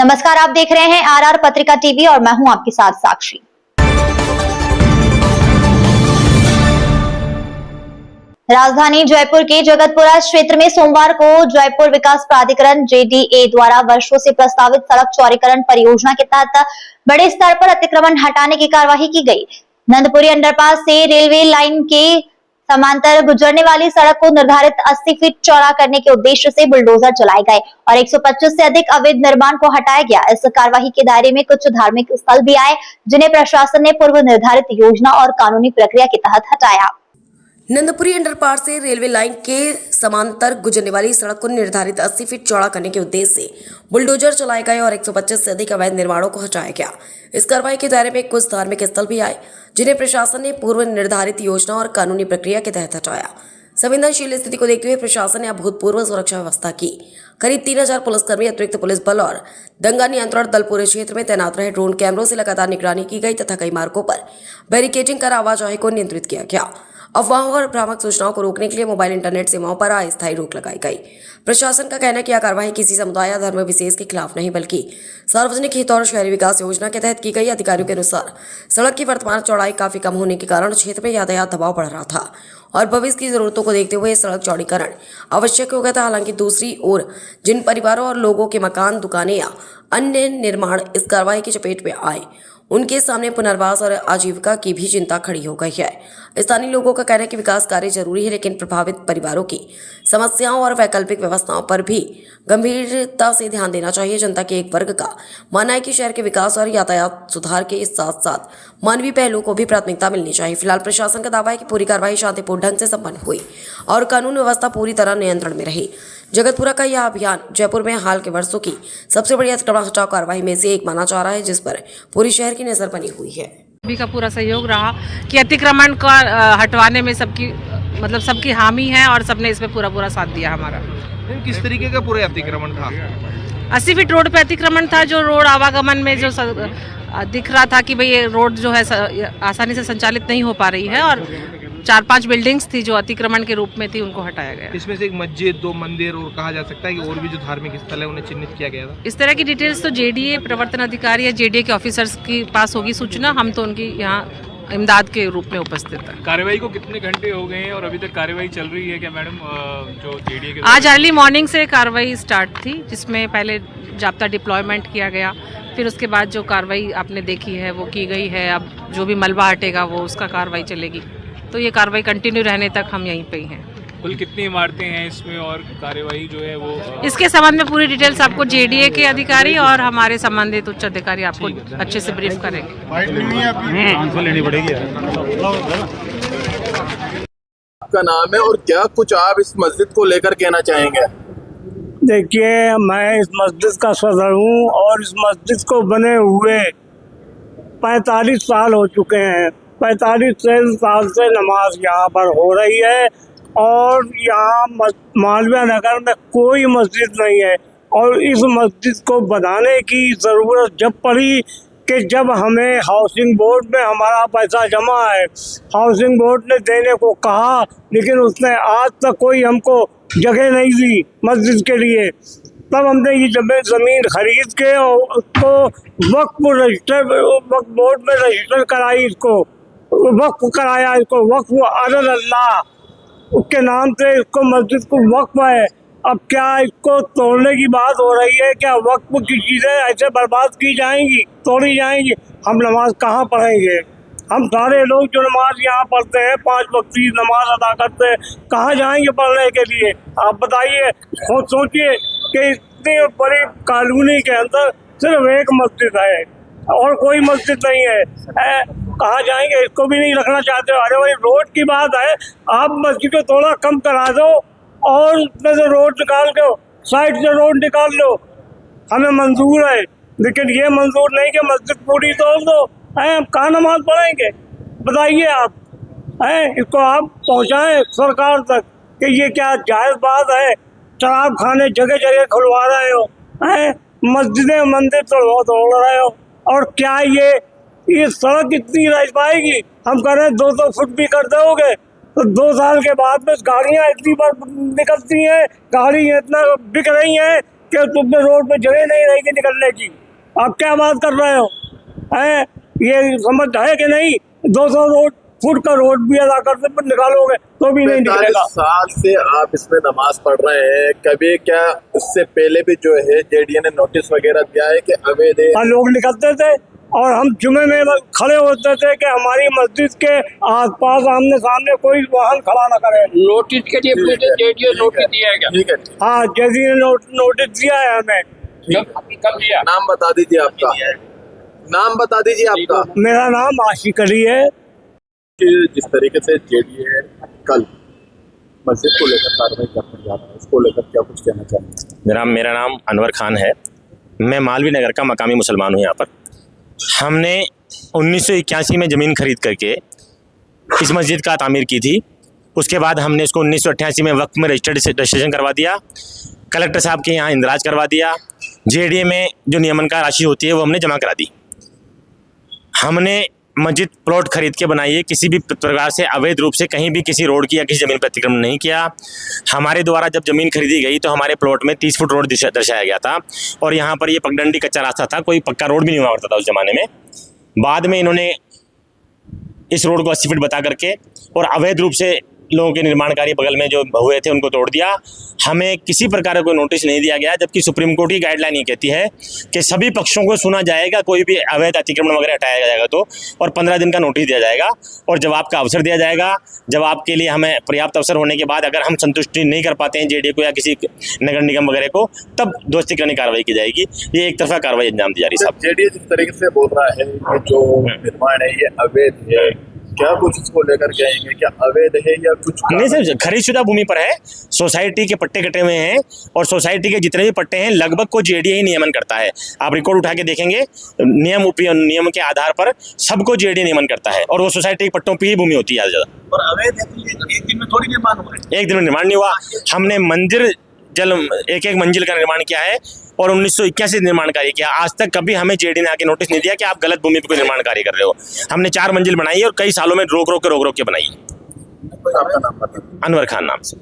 नमस्कार, आप देख रहे हैं आरआर पत्रिका टीवी और मैं हूं आपके साथ साक्षी। राजधानी जयपुर के जगतपुरा क्षेत्र में सोमवार को जयपुर विकास प्राधिकरण जेडीए द्वारा वर्षों से प्रस्तावित सड़क चौड़ीकरण परियोजना के तहत बड़े स्तर पर अतिक्रमण हटाने की कार्यवाही की गई। नंदपुरी अंडरपास से रेलवे लाइन के समांतर गुजरने वाली सड़क को निर्धारित 80 फीट चौड़ा करने के उद्देश्य से बुलडोजर चलाए गए और 125 से अधिक अवैध निर्माण को हटाया गया। इस कार्यवाही के दायरे में कुछ धार्मिक स्थल भी आए, जिन्हें प्रशासन ने पूर्व निर्धारित योजना और कानूनी प्रक्रिया के तहत हटाया। नंदपुरी अंडरपास से रेलवे लाइन के समांतर गुजरने वाली सड़क को निर्धारित 80 फीट चौड़ा करने के उद्देश्य से बुलडोजर चलाए गए और 125 से अधिक अवैध निर्माणों को हटाया गया। इस कार्रवाई के दायरे में कुछ धार्मिक स्थल भी आए, जिन्हें प्रशासन ने पूर्व निर्धारित योजना और कानूनी प्रक्रिया के तहत हटाया। संवेदनशील स्थिति को देखते हुए प्रशासन ने अभूतपूर्व सुरक्षा व्यवस्था की। करीब 3000 पुलिसकर्मी, अतिरिक्त पुलिस बल और दंगा नियंत्रण दल पूरे क्षेत्र में तैनात रहे। ड्रोन कैमरों से लगातार निगरानी की गई तथा कई मार्गों पर बैरिकेडिंग कर आवाजाही को नियंत्रित किया गया। अफवाहों और भ्रामक सूचनाओं को रोकने के लिए मोबाइल इंटरनेट सेवाओं पर अस्थायी रोक लगाई गई। प्रशासन का कहना है कि यह कार्रवाई किसी समुदाय या धर्म विशेष के खिलाफ नहीं, बल्कि सार्वजनिक हित और शहरी विकास योजना के तहत की गई। अधिकारियों के अनुसार सड़क की वर्तमान चौड़ाई काफी कम होने के कारण क्षेत्र में यातायात दबाव बढ़ रहा था और भविष्य की जरूरतों को देखते हुए सड़क चौड़ीकरण आवश्यक हो गया था। हालांकि दूसरी ओर जिन परिवारों और लोगों के मकान, दुकानें या अन्य निर्माण इस कार्रवाई की चपेट में आए, उनके सामने पुनर्वास और आजीविका की भी चिंता खड़ी हो गई है। स्थानीय लोगों का कहना है कि विकास कार्य जरूरी है, लेकिन प्रभावित परिवारों की समस्याओं और वैकल्पिक व्यवस्थाओं पर भी गंभीरता से ध्यान देना चाहिए। जनता के एक वर्ग का मानना है कि शहर के विकास और यातायात सुधार के साथ साथ मानवीय पहलुओं को भी प्राथमिकता मिलनी चाहिए। फिलहाल प्रशासन का दावा है कि पूरी कार्रवाई शांतिपूर्ण ढंग से संपन्न हुई और कानून व्यवस्था पूरी तरह नियंत्रण में रही। जगतपुरा का यह अभियान जयपुर में हाल के वर्षों की सबसे बड़ी अतिक्रमण हटाओ कार्रवाई में से एक माना जा रहा है, जिस पर पूरी शहर की नजर बनी हुई है। सभी का पूरा सहयोग रहा कि अतिक्रमण का हटवाने में सबकी हामी है और सबने इसमें पूरा साथ दिया हमारा। किस तरीके का पूरा अतिक्रमण था? 80 फीट रोड पे अतिक्रमण था, जो रोड आवागमन में जो दिख रहा था कि भाई ये रोड जो है आसानी से संचालित नहीं हो पा रही है और 4-5 बिल्डिंग्स थी जो अतिक्रमण के रूप में थी, उनको हटाया गया। इसमें से एक मस्जिद, 2 मंदिर और कहा जा सकता है कि और भी जो धार्मिक स्थल है उन्हें चिन्हित किया गया था। इस तरह की डिटेल्स तो जेडीए प्रवर्तन अधिकारी या जेडीए के ऑफिसर्स के पास होगी सूचना, हम तो उनकी यहाँ इमदाद के रूप में उपस्थित है। कार्रवाई को कितने घंटे हो गए हैं और अभी तक कार्रवाई चल रही है क्या मैडम? जो जेडीए के आज अर्ली मॉर्निंग से कार्रवाई स्टार्ट थी, जिसमें पहले जाब्ता डिप्लॉयमेंट किया गया, फिर उसके बाद जो कार्रवाई आपने देखी है वो की गई है। अब जो भी मलबा हटेगा वो उसका कार्रवाई चलेगी, तो ये कार्रवाई कंटिन्यू रहने तक हम यहीं पे ही हैं। कुल कितनी इमारतें हैं इसमें और कार्रवाई जो है वो इसके संबंध में पूरी डिटेल्स आपको जेडीए के अधिकारी और हमारे संबंधित उच्च अधिकारी आपको अच्छे से ब्रीफ करेंगे। आपका नाम है और क्या कुछ आप इस मस्जिद को लेकर कहना चाहेंगे? देखिए, मैं इस मस्जिद का सदर हूँ और इस मस्जिद को बने हुए 45 साल हो चुके हैं। 45 साल से नमाज यहाँ पर हो रही है और यहाँ मालवीय नगर में कोई मस्जिद नहीं है और इस मस्जिद को बनाने की ज़रूरत जब पड़ी कि जब हमें हाउसिंग बोर्ड में हमारा पैसा जमा है, हाउसिंग बोर्ड ने देने को कहा, लेकिन उसने आज तक कोई हमको जगह नहीं दी मस्जिद के लिए। तब हमने ये ज़मीन खरीद के और उसको वक्फ बोर्ड में रजिस्टर कराई, इसको वक्फ कराया, इसको वक्फ अदल अल्लाह उसके नाम से इसको मस्जिद को वक्फ है। अब क्या इसको तोड़ने की बात हो रही है? क्या वक्फ की चीज़ें ऐसे बर्बाद की जाएंगी, तोड़ी जाएंगी? हम नमाज कहाँ पढ़ेंगे? हम सारे लोग जो नमाज यहाँ पढ़ते हैं, 5 वक्त की नमाज अदा करते हैं, कहाँ जाएंगे पढ़ने के लिए? आप बताइए। खुद सोचिए कि इतनी बड़ी कॉलोनी के अंदर सिर्फ एक मस्जिद है और कोई मस्जिद नहीं है, कहाँ जाएंगे? इसको भी नहीं रखना चाहते। अरे भाई, रोड की बात है, आप मस्जिद को थोड़ा कम करा दो और उसमें से रोड निकाल दो, साइड से रोड निकाल लो, हमें मंजूर है। लेकिन ये मंजूर नहीं कि मस्जिद पूरी तोड़ दो। हम कहाँ नमाज पढ़ेंगे? बताइए आप। इसको आप पहुँचाएं सरकार तक कि ये क्या जायज़ बात है? शराब खाने जगह जगह खुलवा रहे हो, मस्जिदें मंदिर तोड़ रहे हो, और क्या ये सड़क इतनी रह पाएगी? हम कह रहे हैं 200 फुट भी कर दोगे तो 2 साल के बाद में गाड़ियाँ इतनी बार निकलती हैं, गाड़ी इतना बिक रही हैं कि तुम पे रोड पे जगह नहीं रहेगी निकलने की। आप क्या बात कर रहे हो? है ये समझ है कि नहीं? 200 फुट का रोड भी अदा करते पर निकालोगे तो भी नहीं 45 निकलेगा। साल से आप इसमें नमाज पढ़ रहे हैं, कभी क्या उससे पहले भी जो है जेडीए ने नोटिस वगैरह दिया है कि अवैध है? हाँ, लोग निकलते थे और हम जुमे में खड़े होते थे कि हमारी मस्जिद के आसपास आमने सामने कोई वाहन खड़ा ना करे। नोटिस के लिए मुझे जेडीए नोटिस दिया है क्या? ठीक है, हाँ, जैसी ने नोटिस दिया है हमें। कब दिया? नाम बता दीजिए आपका, नाम बता दीजिए आपका। मेरा नाम आशिक अली है। कि जिस तरीके से जेडीए कल मस्जिद को लेकर कार्रवाई करने जा रहा है, उसको लेकर क्या कुछ कहना चाहेंगे? मेरा नाम अनवर खान है। मैं मालवी नगर का मकामी मुसलमान हूँ। यहाँ पर हमने 1981 में ज़मीन खरीद करके इस मस्जिद का तामीर की थी। उसके बाद हमने इसको 1988 में वक्त में रजिस्ट्रेशन करवा दिया, कलेक्टर साहब के यहाँ इंदराज करवा दिया। जेडीए में जो नियमन का राशि होती है वो हमने जमा करा दी। हमने मस्जिद प्लॉट खरीद के बनाई है, किसी भी प्रकार से अवैध रूप से कहीं भी किसी रोड की या किसी ज़मीन पर अतिक्रमण नहीं किया। हमारे द्वारा जब ज़मीन खरीदी गई तो हमारे प्लॉट में 30 फुट रोड दर्शाया गया था और यहाँ पर ये पगडंडी कच्चा रास्ता था, कोई पक्का रोड भी नहीं हुआ करता था उस ज़माने में। बाद में इन्होंने इस रोड को 80 फीट बता करके और अवैध रूप से लोगों के निर्माण कार्य बगल में जो हुए थे उनको तोड़ दिया। हमें किसी प्रकार का कोई नोटिस नहीं दिया गया, जबकि सुप्रीम कोर्ट की गाइडलाइन ये कहती है कि सभी पक्षों को सुना जाएगा, कोई भी अवैध अतिक्रमण वगैरह हटाया जाएगा तो, और 15 दिन का नोटिस दिया जाएगा और जवाब का अवसर दिया जाएगा। जवाब के लिए हमें पर्याप्त अवसर होने के बाद अगर हम संतुष्टि नहीं कर पाते हैं जेडीए को या किसी नगर निगम वगैरह को, तब दोस्तीकरणी कार्रवाई की जाएगी। ये एक तरफा कार्रवाई अंजाम दी जा रही है। जेडीए जिस तरीके से बोल रहा है कि जो निर्माण है ये अवैध है, क्या कुछ इसको लेकर कहेंगे? क्या अवैध है या कुछ? नहीं सर, खरीदशुदा भूमि पर है, सोसाइटी के पट्टे कटे हुए हैं और सोसाइटी के जितने भी पट्टे हैं लगभग को जेडीए ही नियमन करता है। आप रिकॉर्ड उठा के देखेंगे, नियम के आधार पर सबको जेडीए नियमन करता है और वो सोसाइटी के पट्टों पर ही भूमि होती है ज़्यादा। और अवैध है तो एक दिन में थोड़ी निर्माण हुआ है। एक दिन में निर्माण नहीं हुआ। हमने मंदिर एक मंजिल का निर्माण किया है और 1981 निर्माण कार्य किया। आज तक कभी हमें जेडीए ने आके नोटिस नहीं दिया कि आप गलत भूमि पर कोई निर्माण कार्य कर रहे हो। हमने 4 मंजिल बनाई है और कई सालों में रोक रोक के बनाई है। आपका नाम बताइए। अनवर खान नाम से।